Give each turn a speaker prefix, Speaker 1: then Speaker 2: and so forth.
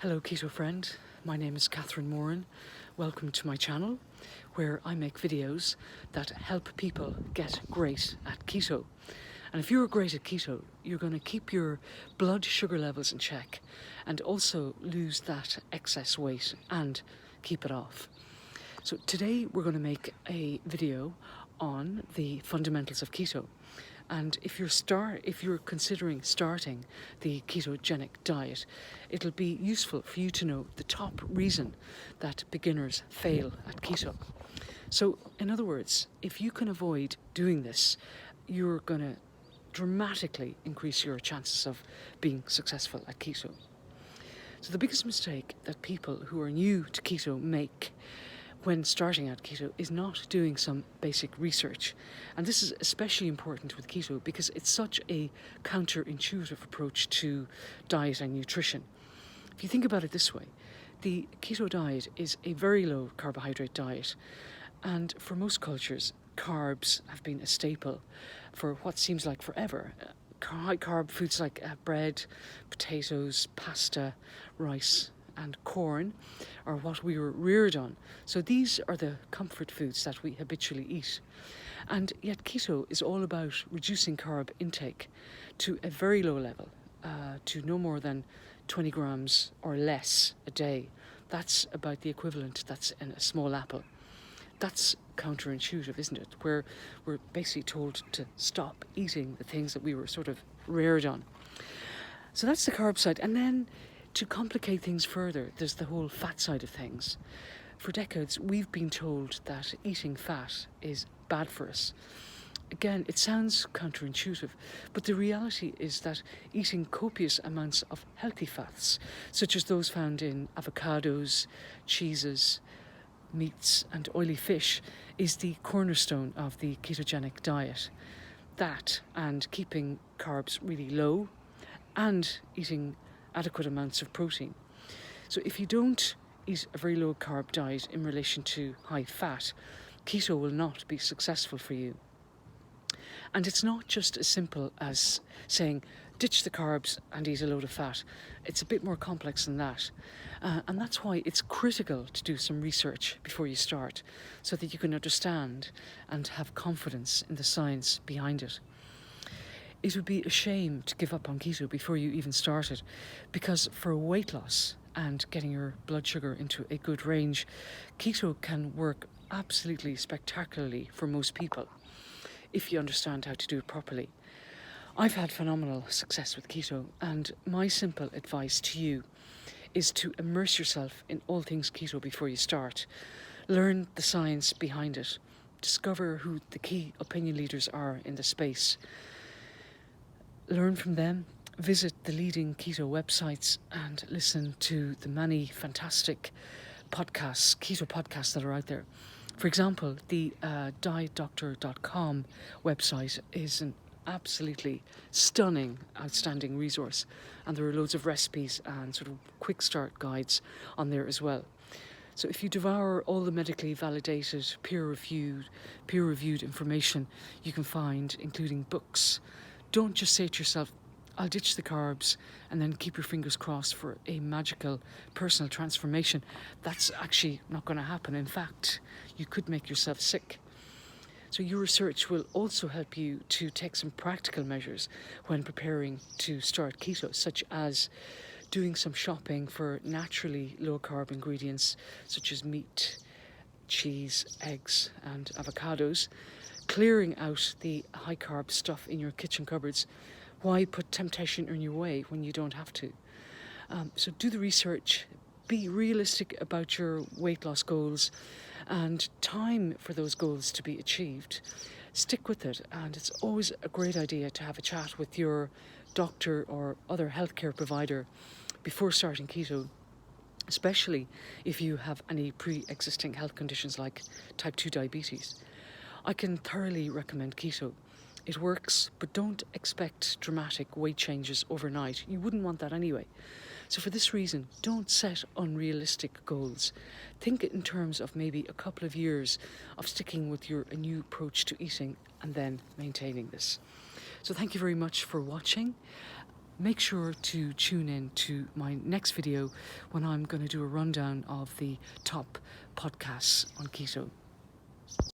Speaker 1: Hello Keto friend, my name is Catherine Moran. Welcome to my channel where I make videos that help people get great at keto. And if you're great at keto, you're going to keep your blood sugar levels in check and also lose that excess weight and keep it off. So today we're going to make a video on the fundamentals of keto. And if you're considering starting the ketogenic diet, it'll be useful for you to know the top reason that beginners fail at keto. So, in other words, if you can avoid doing this, you're going to dramatically increase your chances of being successful at keto. So the biggest mistake that people who are new to keto make when starting out keto is not doing some basic research. And this is especially important with keto because it's such a counterintuitive approach to diet and nutrition. If you think about it this way, the keto diet is a very low carbohydrate diet, and for most cultures, carbs have been a staple for what seems like forever. High carb foods like bread, potatoes, pasta, rice and corn are what we were reared on. So these are the comfort foods that we habitually eat. And yet keto is all about reducing carb intake to a very low level, to no more than 20 grams or less a day. That's about the equivalent that's in a small apple. That's counterintuitive, isn't it? Where we're basically told to stop eating the things that we were sort of reared on. So that's the carb side. And then to complicate things further, there's the whole fat side of things. For decades, we've been told that eating fat is bad for us. Again, it sounds counterintuitive, but the reality is that eating copious amounts of healthy fats, such as those found in avocados, cheeses, meats and oily fish, is the cornerstone of the ketogenic diet. That and keeping carbs really low and eating adequate amounts of protein. So if you don't eat a very low carb diet in relation to high fat, keto will not be successful for you. And it's not just as simple as saying ditch the carbs and eat a load of fat. It's a bit more complex than that. And that's why it's critical to do some research before you start, so that you can understand and have confidence in the science behind it. It would be a shame to give up on keto before you even started, because for weight loss and getting your blood sugar into a good range, keto can work absolutely spectacularly for most people, if you understand how to do it properly. I've had phenomenal success with keto, and my simple advice to you is to immerse yourself in all things keto before you start. Learn the science behind it. Discover who the key opinion leaders are in the space. Learn from them, visit the leading keto websites and listen to the many fantastic podcasts, keto podcasts that are out there. For example, the dietdoctor.com website is an absolutely stunning, outstanding resource, and there are loads of recipes and sort of quick start guides on there as well. So if you devour all the medically validated, peer-reviewed information you can find, including books, don't just say to yourself, I'll ditch the carbs and then keep your fingers crossed for a magical personal transformation. That's actually not going to happen. In fact, you could make yourself sick. So your research will also help you to take some practical measures when preparing to start keto, such as doing some shopping for naturally low-carb ingredients such as meat, cheese, eggs and avocados, clearing out the high-carb stuff in your kitchen cupboards. Why put temptation in your way when you don't have to? So do the research, be realistic about your weight loss goals and time for those goals to be achieved. Stick with it, and it's always a great idea to have a chat with your doctor or other healthcare provider before starting keto, especially if you have any pre-existing health conditions like type 2 diabetes. I can thoroughly recommend keto. It works, but don't expect dramatic weight changes overnight. You wouldn't want that anyway. So for this reason, don't set unrealistic goals. Think in terms of maybe a couple of years of sticking with a new approach to eating and then maintaining this. So thank you very much for watching. make sure to tune in to my next video when I'm going to do a rundown of the top podcasts on keto.